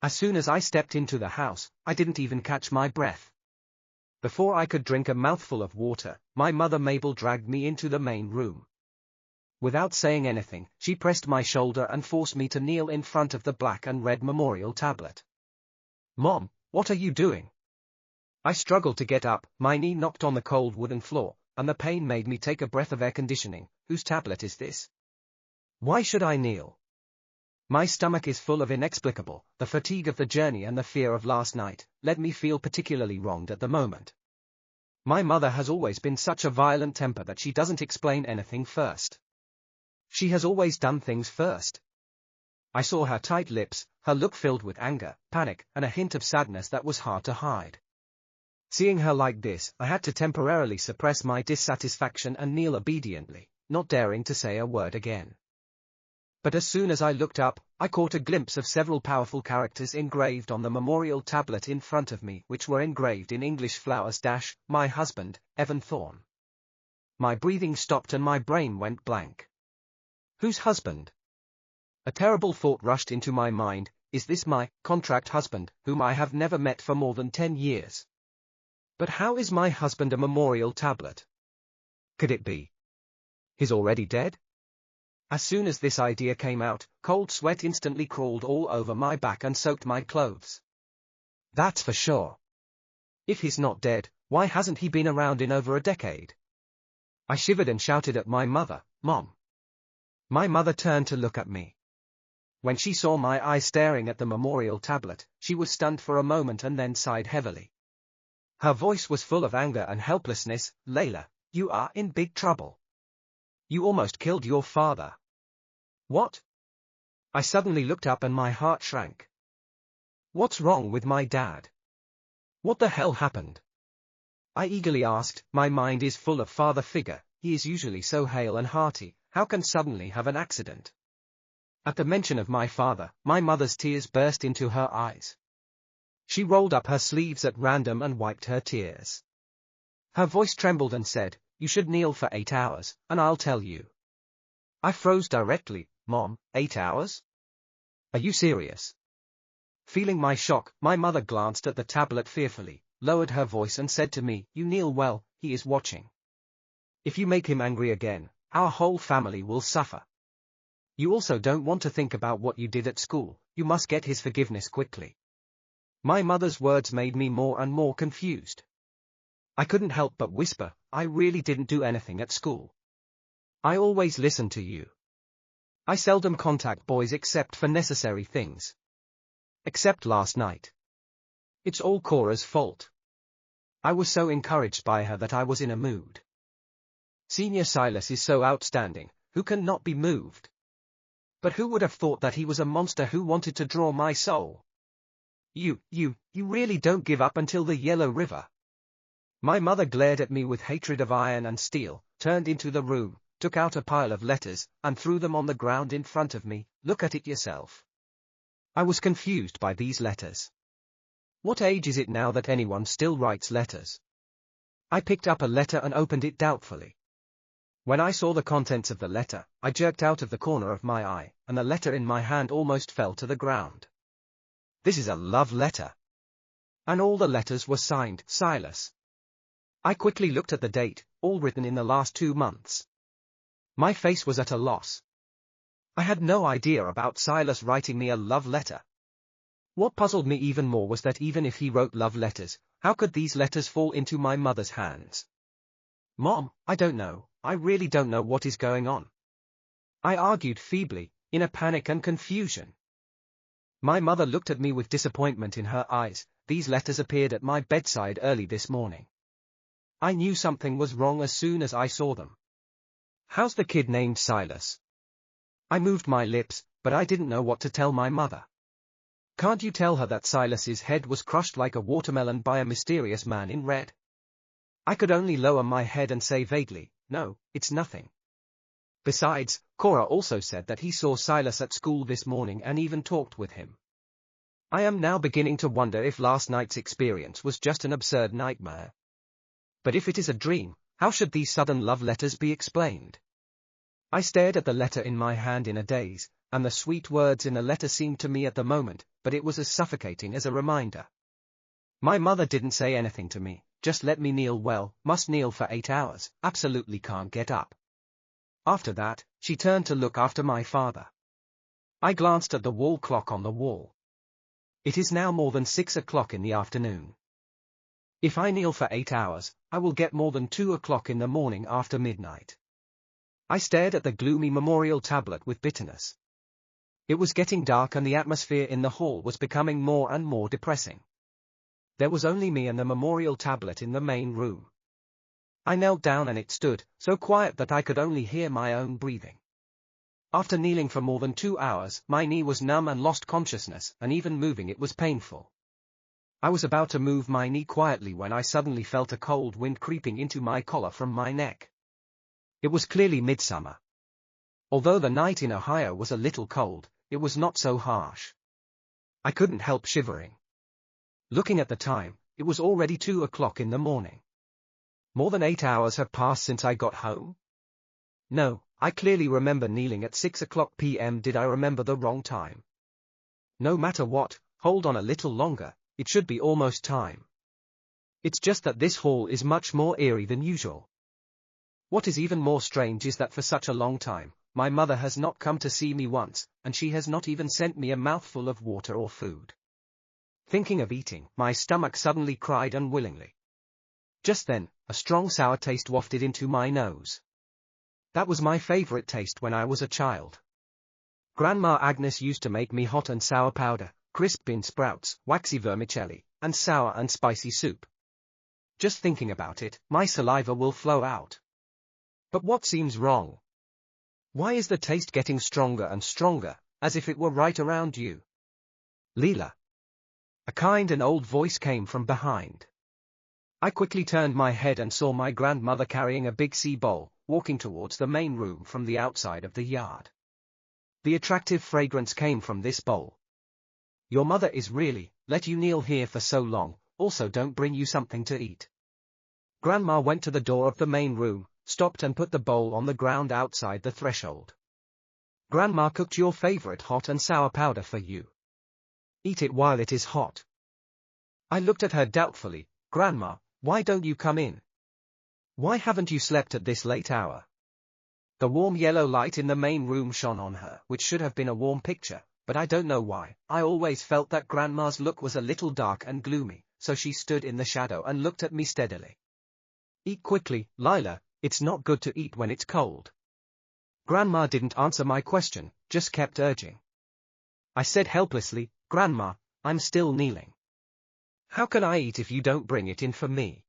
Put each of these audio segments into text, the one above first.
As soon as I stepped into the house, I didn't even catch my breath. Before I could drink a mouthful of water, my mother Mabel dragged me into the main room. Without saying anything, she pressed my shoulder and forced me to kneel in front of the black and red memorial tablet. "Mom, what are you doing?" I struggled to get up, my knee knocked on the cold wooden floor, and the pain made me take a breath of air conditioning. Whose tablet is this? Why should I kneel? My stomach is full of inexplicable, the fatigue of the journey and the fear of last night, led me feel particularly wronged at the moment. My mother has always been such a violent temper that she doesn't explain anything first. She has always done things first. I saw her tight lips, her look filled with anger, panic, and a hint of sadness that was hard to hide. Seeing her like this, I had to temporarily suppress my dissatisfaction and kneel obediently, not daring to say a word again. But as soon as I looked up, I caught a glimpse of several powerful characters engraved on the memorial tablet in front of me, which were engraved in English flowers - my husband, Evan Thorne. My breathing stopped and my brain went blank. Whose husband? A terrible thought rushed into my mind. Is this my contract husband, whom I have never met for more than 10 years? But how is my husband a memorial tablet? Could it be he's already dead? As soon as this idea came out, cold sweat instantly crawled all over my back and soaked my clothes. That's for sure. If he's not dead, why hasn't he been around in over a decade? I shivered and shouted at my mother, "Mom!" My mother turned to look at me. When she saw my eyes staring at the memorial tablet, she was stunned for a moment and then sighed heavily. Her voice was full of anger and helplessness. "Layla, you are in big trouble. You almost killed your father." What? I suddenly looked up and my heart shrank. What's wrong with my dad? What the hell happened? I eagerly asked. My mind is full of father figure, he is usually so hale and hearty, how can suddenly have an accident? At the mention of my father, my mother's tears burst into her eyes. She rolled up her sleeves at random and wiped her tears. Her voice trembled and said, "You should kneel for 8 hours, and I'll tell you." I froze directly. "Mom, 8 hours? Are you serious?" Feeling my shock, my mother glanced at the tablet fearfully, lowered her voice and said to me, "You kneel well, he is watching. If you make him angry again, our whole family will suffer. You also don't want to think about what you did at school, you must get his forgiveness quickly." My mother's words made me more and more confused. I couldn't help but whisper, "I really didn't do anything at school. I always listen to you. I seldom contact boys except for necessary things. Except last night. It's all Cora's fault." I was so encouraged by her that I was in a mood. Senior Silas is so outstanding, who can not be moved? But who would have thought that he was a monster who wanted to draw my soul? You really don't give up until the Yellow River." My mother glared at me with hatred of iron and steel, turned into the room, took out a pile of letters, and threw them on the ground in front of me. "Look at it yourself." I was confused by these letters. What age is it now that anyone still writes letters? I picked up a letter and opened it doubtfully. When I saw the contents of the letter, I jerked out of the corner of my eye, and the letter in my hand almost fell to the ground. This is a love letter. And all the letters were signed, Silas. I quickly looked at the date, all written in the last 2 months. My face was at a loss. I had no idea about Silas writing me a love letter. What puzzled me even more was that even if he wrote love letters, how could these letters fall into my mother's hands? "Mom, I don't know, I really don't know what is going on," I argued feebly, in a panic and confusion. My mother looked at me with disappointment in her eyes. "These letters appeared at my bedside early this morning. I knew something was wrong as soon as I saw them." "How's the kid named Silas?" I moved my lips, but I didn't know what to tell my mother. "Can't you tell her that Silas's head was crushed like a watermelon by a mysterious man in red?" I could only lower my head and say vaguely, "No, it's nothing." Besides, Cora also said that he saw Silas at school this morning and even talked with him. I am now beginning to wonder if last night's experience was just an absurd nightmare. But if it is a dream, how should these sudden love letters be explained? I stared at the letter in my hand in a daze, and the sweet words in the letter seemed to me at the moment, but it was as suffocating as a reminder. My mother didn't say anything to me, just let me kneel. Well, must kneel for 8 hours, absolutely can't get up. After that, she turned to look after my father. I glanced at the wall clock on the wall. It is now more than 6 o'clock in the afternoon. If I kneel for 8 hours, I will get more than 2 o'clock in the morning after midnight. I stared at the gloomy memorial tablet with bitterness. It was getting dark and the atmosphere in the hall was becoming more and more depressing. There was only me and the memorial tablet in the main room. I knelt down and it stood, so quiet that I could only hear my own breathing. After kneeling for more than 2 hours, my knee was numb and lost consciousness, and even moving it was painful. I was about to move my knee quietly when I suddenly felt a cold wind creeping into my collar from my neck. It was clearly midsummer. Although the night in Ohio was a little cold, it was not so harsh. I couldn't help shivering. Looking at the time, it was already 2 o'clock in the morning. More than 8 hours have passed since I got home? No, I clearly remember kneeling at 6 o'clock p.m. Did I remember the wrong time? No matter what, hold on a little longer, it should be almost time. It's just that this hall is much more eerie than usual. What is even more strange is that for such a long time, my mother has not come to see me once, and she has not even sent me a mouthful of water or food. Thinking of eating, my stomach suddenly cried unwillingly. Just then, a strong sour taste wafted into my nose. That was my favorite taste when I was a child. Grandma Agnes used to make me hot and sour powder, crisp bean sprouts, waxy vermicelli, and sour and spicy soup. Just thinking about it, my saliva will flow out. But what seems wrong? Why is the taste getting stronger and stronger, as if it were right around you? Leela. A kind and old voice came from behind. I quickly turned my head and saw my grandmother carrying a big sea bowl, walking towards the main room from the outside of the yard. The attractive fragrance came from this bowl. Your mother is really, let you kneel here for so long, also don't bring you something to eat. Grandma went to the door of the main room, stopped and put the bowl on the ground outside the threshold. Grandma cooked your favorite hot and sour powder for you. Eat it while it is hot. I looked at her doubtfully. Grandma, why don't you come in? Why haven't you slept at this late hour? The warm yellow light in the main room shone on her, which should have been a warm picture, but I don't know why. I always felt that Grandma's look was a little dark and gloomy, so she stood in the shadow and looked at me steadily. Eat quickly, Lila, it's not good to eat when it's cold. Grandma didn't answer my question, just kept urging. I said helplessly, Grandma, I'm still kneeling. How can I eat if you don't bring it in for me?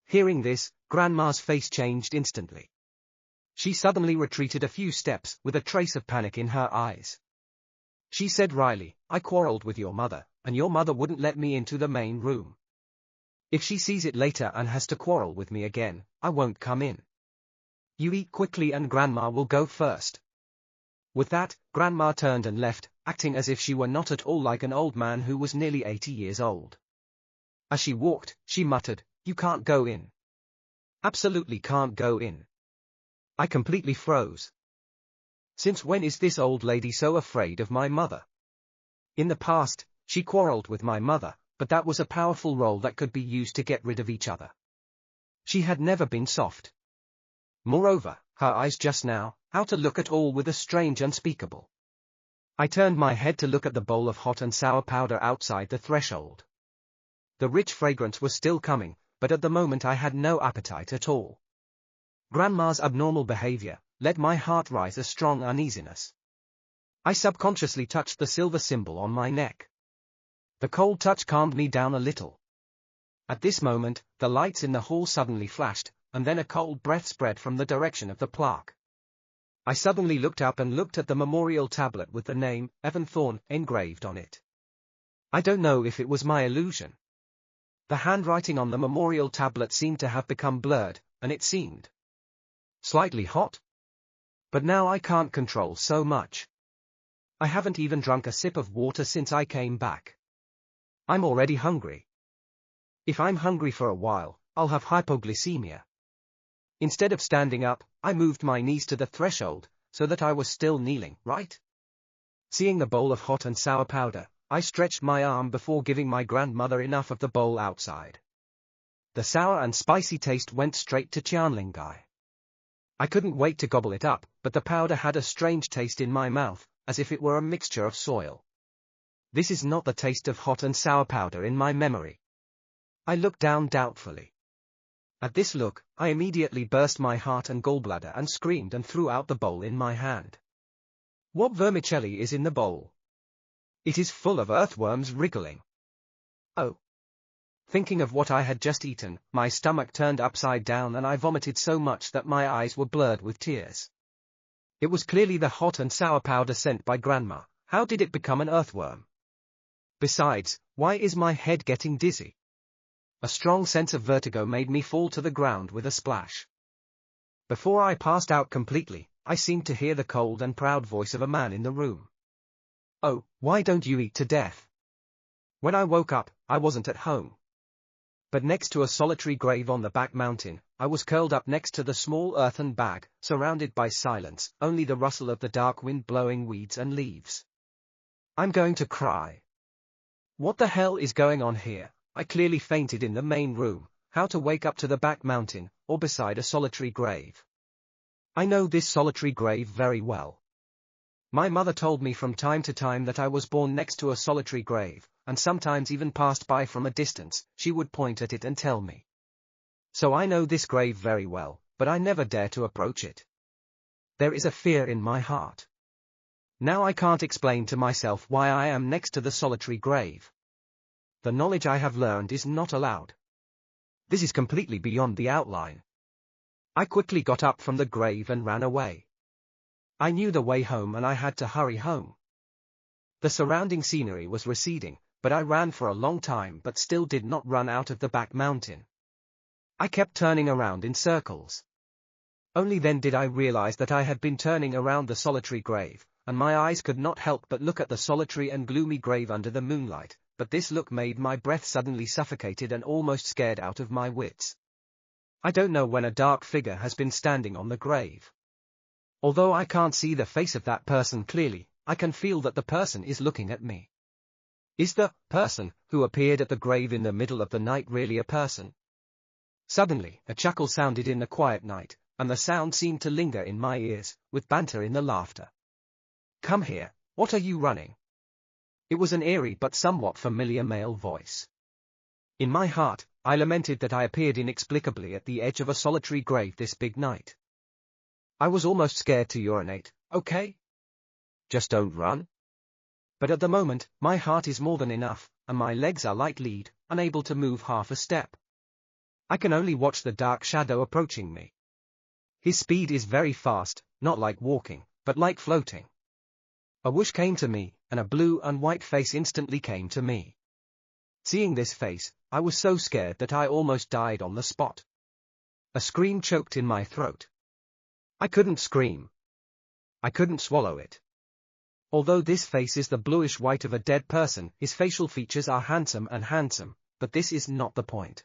Hearing this, Grandma's face changed instantly. She suddenly retreated a few steps, with a trace of panic in her eyes. She said wryly, I quarreled with your mother, and your mother wouldn't let me into the main room. If she sees it later and has to quarrel with me again, I won't come in. You eat quickly and Grandma will go first. With that, Grandma turned and left, acting as if she were not at all like an old man who was nearly 80 years old. As she walked, she muttered, You can't go in. Absolutely can't go in. I completely froze. Since when is this old lady so afraid of my mother? In the past, she quarreled with my mother, but that was a powerful role that could be used to get rid of each other. She had never been soft. Moreover, her eyes just now, how to look at all with a strange unspeakable. I turned my head to look at the bowl of hot and sour powder outside the threshold. The rich fragrance was still coming, but at the moment I had no appetite at all. Grandma's abnormal behavior let my heart rise a strong uneasiness. I subconsciously touched the silver symbol on my neck. The cold touch calmed me down a little. At this moment, the lights in the hall suddenly flashed, and then a cold breath spread from the direction of the plaque. I suddenly looked up and looked at the memorial tablet with the name, Evan Thorne, engraved on it. I don't know if it was my illusion. The handwriting on the memorial tablet seemed to have become blurred, and it seemed slightly hot. But now I can't control so much. I haven't even drunk a sip of water since I came back. I'm already hungry. If I'm hungry for a while, I'll have hypoglycemia. Instead of standing up, I moved my knees to the threshold, so that I was still kneeling, right? Seeing the bowl of hot and sour powder, I stretched my arm before giving my grandmother enough of the bowl outside. The sour and spicy taste went straight to Qianlingai. I couldn't wait to gobble it up, but the powder had a strange taste in my mouth, as if it were a mixture of soil. This is not the taste of hot and sour powder in my memory. I looked down doubtfully. At this look, I immediately burst my heart and gallbladder and screamed and threw out the bowl in my hand. What vermicelli is in the bowl? It is full of earthworms wriggling. Oh. Thinking of what I had just eaten, my stomach turned upside down and I vomited so much that my eyes were blurred with tears. It was clearly the hot and sour powder sent by Grandma. How did it become an earthworm? Besides, why is my head getting dizzy? A strong sense of vertigo made me fall to the ground with a splash. Before I passed out completely, I seemed to hear the cold and proud voice of a man in the room. Oh, why don't you eat to death? When I woke up, I wasn't at home. But next to a solitary grave on the back mountain, I was curled up next to the small earthen bag, surrounded by silence, only the rustle of the dark wind blowing weeds and leaves. I'm going to cry. What the hell is going on here? I clearly fainted in the main room. How to wake up to the back mountain, or beside a solitary grave? I know this solitary grave very well. My mother told me from time to time that I was born next to a solitary grave, and sometimes even passed by from a distance. She would point at it and tell me. So I know this grave very well, but I never dare to approach it. There is a fear in my heart. Now I can't explain to myself why I am next to the solitary grave. The knowledge I have learned is not allowed. This is completely beyond the outline. I quickly got up from the grave and ran away. I knew the way home and I had to hurry home. The surrounding scenery was receding, but I ran for a long time but still did not run out of the back mountain. I kept turning around in circles. Only then did I realize that I had been turning around the solitary grave, and my eyes could not help but look at the solitary and gloomy grave under the moonlight, but this look made my breath suddenly suffocated and almost scared out of my wits. I don't know when a dark figure has been standing on the grave. Although I can't see the face of that person clearly, I can feel that the person is looking at me. Is the person who appeared at the grave in the middle of the night really a person? Suddenly, a chuckle sounded in the quiet night, and the sound seemed to linger in my ears, with banter in the laughter. Come here, what are you running? It was an eerie but somewhat familiar male voice. In my heart, I lamented that I appeared inexplicably at the edge of a solitary grave this big night. I was almost scared to urinate. Okay? Just don't run. But at the moment, my heart is more than enough, and my legs are like lead, unable to move half a step. I can only watch the dark shadow approaching me. His speed is very fast, not like walking, but like floating. A whoosh came to me, and a blue and white face instantly came to me. Seeing this face, I was so scared that I almost died on the spot. A scream choked in my throat. I couldn't scream. I couldn't swallow it. Although this face is the bluish white of a dead person, his facial features are handsome, but this is not the point.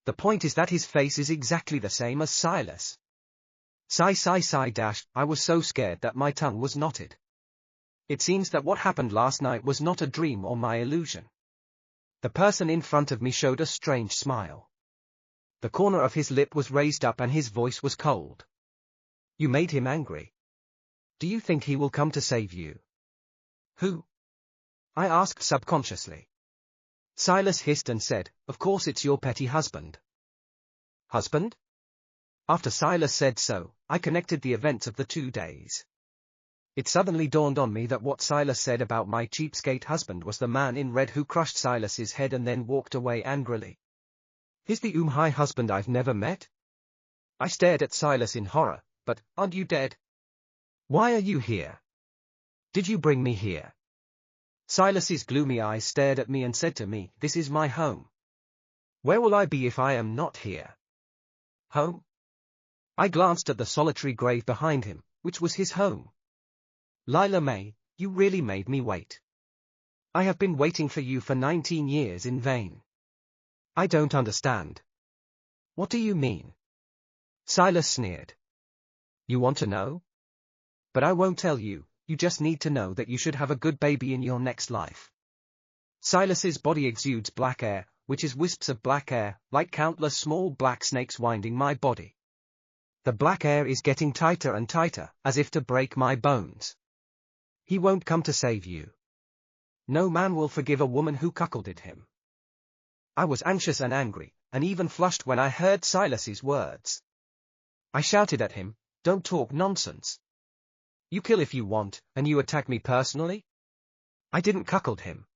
The point is that his face is exactly the same as Silas. I was so scared that my tongue was knotted. It seems that what happened last night was not a dream or my illusion. The person in front of me showed a strange smile. The corner of his lip was raised up and his voice was cold. You made him angry. Do you think he will come to save you? Who? I asked subconsciously. Silas hissed and said, of course it's your petty husband. Husband? After Silas said so, I connected the events of the 2 days. It suddenly dawned on me that what Silas said about my cheapskate husband was the man in red who crushed Silas's head and then walked away angrily. Is the high husband I've never met? I stared at Silas in horror. But, aren't you dead? Why are you here? Did you bring me here? Silas's gloomy eyes stared at me and said to me, this is my home. Where will I be if I am not here? Home? I glanced at the solitary grave behind him, which was his home. Lila May, you really made me wait. I have been waiting for you for 19 years in vain. I don't understand. What do you mean? Silas sneered. You want to know? But I won't tell you, you just need to know that you should have a good baby in your next life. Silas's body exudes black air, which is wisps of black air, like countless small black snakes winding my body. The black air is getting tighter and tighter, as if to break my bones. He won't come to save you. No man will forgive a woman who cuckolded him. I was anxious and angry, and even flushed when I heard Silas's words. I shouted at him, "Don't talk nonsense. You kill if you want, and you attack me personally? I didn't cuckold him.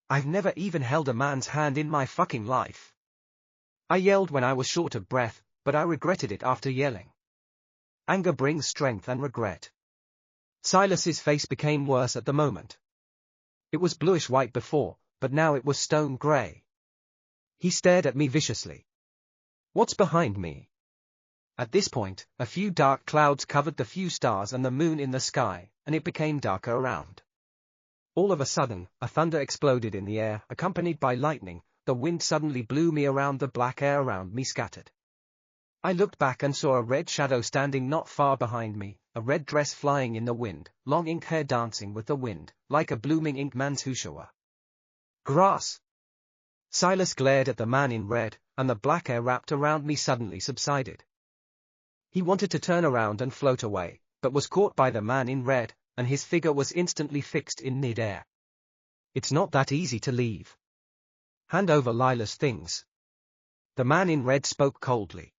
I've never even held a man's hand in my fucking life." I yelled when I was short of breath, but I regretted it after yelling. Anger brings strength and regret. Silas's face became worse at the moment. It was bluish-white before, but now it was stone grey. He stared at me viciously. "What's behind me?" At this point, a few dark clouds covered the few stars and the moon in the sky, and it became darker around. All of a sudden, a thunder exploded in the air, accompanied by lightning. The wind suddenly blew me around, the black air around me scattered. I looked back and saw a red shadow standing not far behind me, a red dress flying in the wind, long ink hair dancing with the wind, like a blooming ink man's hushawa. Grass! Silas glared at the man in red, and the black air wrapped around me suddenly subsided. He wanted to turn around and float away, but was caught by the man in red, and his figure was instantly fixed in mid-air. "It's not that easy to leave. Hand over Lila's things." The man in red spoke coldly.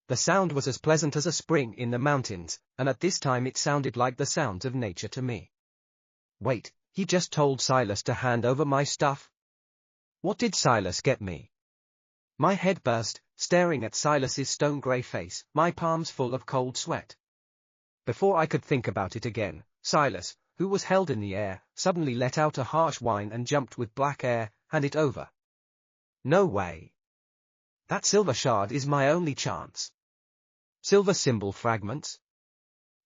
The sound was as pleasant as a spring in the mountains, and at this time it sounded like the sounds of nature to me. Wait, he just told Silas to hand over my stuff? What did Silas get me? My head burst, staring at Silas's stone-grey face, my palms full of cold sweat. Before I could think about it again, Silas, who was held in the air, suddenly let out a harsh whine and jumped with black air. "Hand it over." "No way. That silver shard is my only chance." "Silver symbol fragments?"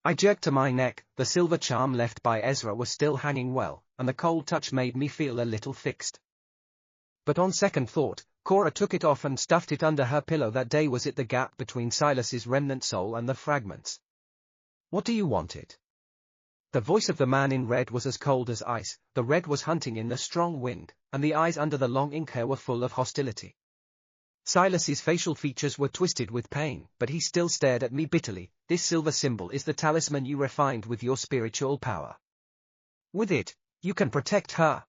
I jerked to my neck. The silver charm left by Ezra was still hanging well, and the cold touch made me feel a little fixed. But on second thought, Cora took it off and stuffed it under her pillow that day. Was it the gap between Silas's remnant soul and the fragments? "What do you want it?" The voice of the man in red was as cold as ice. The red was hunting in the strong wind, and the eyes under the long ink hair were full of hostility. Silas's facial features were twisted with pain, but he still stared at me bitterly. "This silver symbol is the talisman you refined with your spiritual power. With it, you can protect her.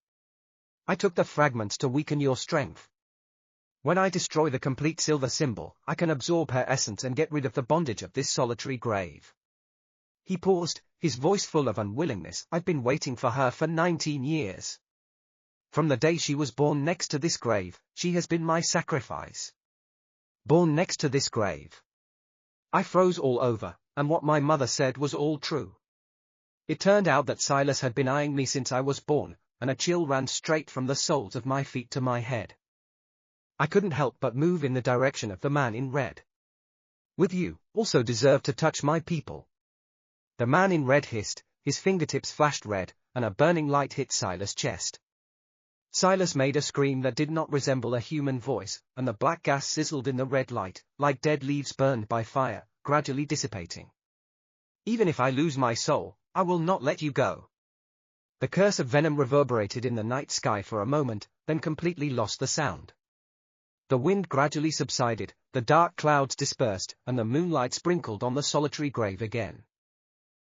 I took the fragments to weaken your strength. When I destroy the complete silver symbol, I can absorb her essence and get rid of the bondage of this solitary grave." He paused, his voice full of unwillingness. "I've been waiting for her for 19 years. From the day she was born next to this grave, she has been my sacrifice." Born next to this grave. I froze all over, and what my mother said was all true. It turned out that Silas had been eyeing me since I was born, and a chill ran straight from the soles of my feet to my head. I couldn't help but move in the direction of the man in red. "With you, also deserve to touch my people." The man in red hissed, his fingertips flashed red, and a burning light hit Silas' chest. Silas made a scream that did not resemble a human voice, and the black gas sizzled in the red light, like dead leaves burned by fire, gradually dissipating. "Even if I lose my soul, I will not let you go." The curse of venom reverberated in the night sky for a moment, then completely lost the sound. The wind gradually subsided, the dark clouds dispersed, and the moonlight sprinkled on the solitary grave again.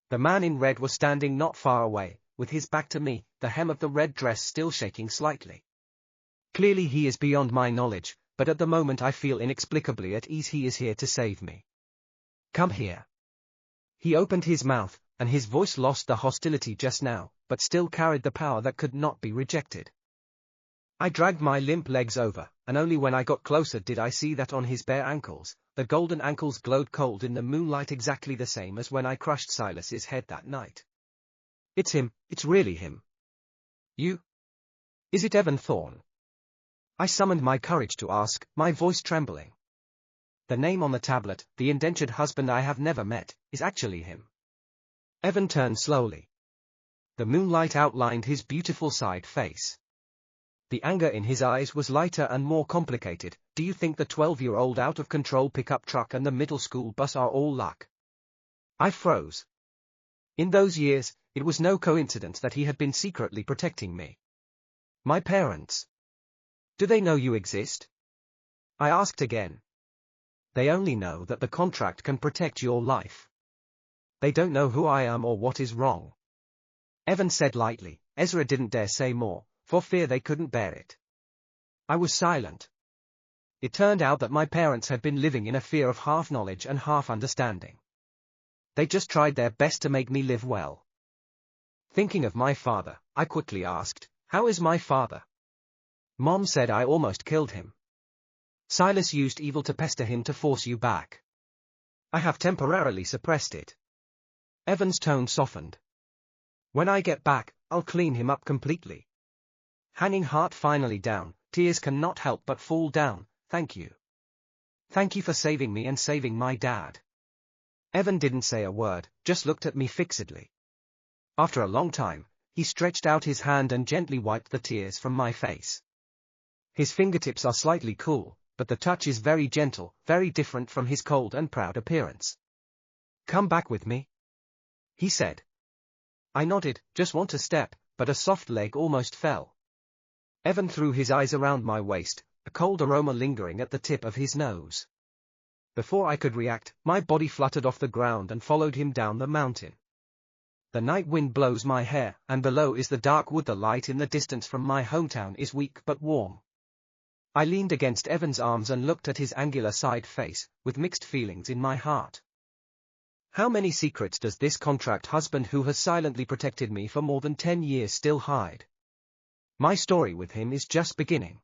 The man in red was standing not far away, with his back to me, the hem of the red dress still shaking slightly. Clearly he is beyond my knowledge, but at the moment I feel inexplicably at ease. He is here to save me. "Come here." He opened his mouth, and his voice lost the hostility just now, but still carried the power that could not be rejected. I dragged my limp legs over, and only when I got closer did I see that on his bare ankles, the golden ankles glowed cold in the moonlight, exactly the same as when I crushed Silas's head that night. "It's him, it's really him." "You? Is it Evan Thorne?" I summoned my courage to ask, my voice trembling. The name on the tablet, the indentured husband I have never met, is actually him. Evan turned slowly. The moonlight outlined his beautiful side face. The anger in his eyes was lighter and more complicated. "Do you think the 12-year-old out-of-control pickup truck and the middle school bus are all luck?" I froze. In those years, it was no coincidence that he had been secretly protecting me. My parents. Do they know you exist? I asked again. They only know that the contract can protect your life. They don't know who I am or what is wrong. Evan said lightly. Ezra didn't dare say more, for fear they couldn't bear it. I was silent. It turned out that my parents had been living in a fear of half knowledge and half understanding. They just tried their best to make me live well. Thinking of my father, I quickly asked, "How is my father?" Mom said I almost killed him. Silas used evil to pester him to force you back. I have temporarily suppressed it. Evan's tone softened. When I get back, I'll clean him up completely. Hanging heart finally down, tears cannot help but fall down. Thank you. Thank you for saving me and saving my dad. Evan didn't say a word, just looked at me fixedly. After a long time, he stretched out his hand and gently wiped the tears from my face. His fingertips are slightly cool, but the touch is very gentle, very different from his cold and proud appearance. Come back with me, he said. I nodded, just want to step, but a soft leg almost fell. Evan threw his eyes around my waist, a cold aroma lingering at the tip of his nose. Before I could react, my body fluttered off the ground and followed him down the mountain. The night wind blows my hair, and below is the dark wood. The light in the distance from my hometown is weak but warm. I leaned against Evan's arms and looked at his angular side face, with mixed feelings in my heart. How many secrets does this contract husband who has silently protected me for more than 10 years still hide? My story with him is just beginning.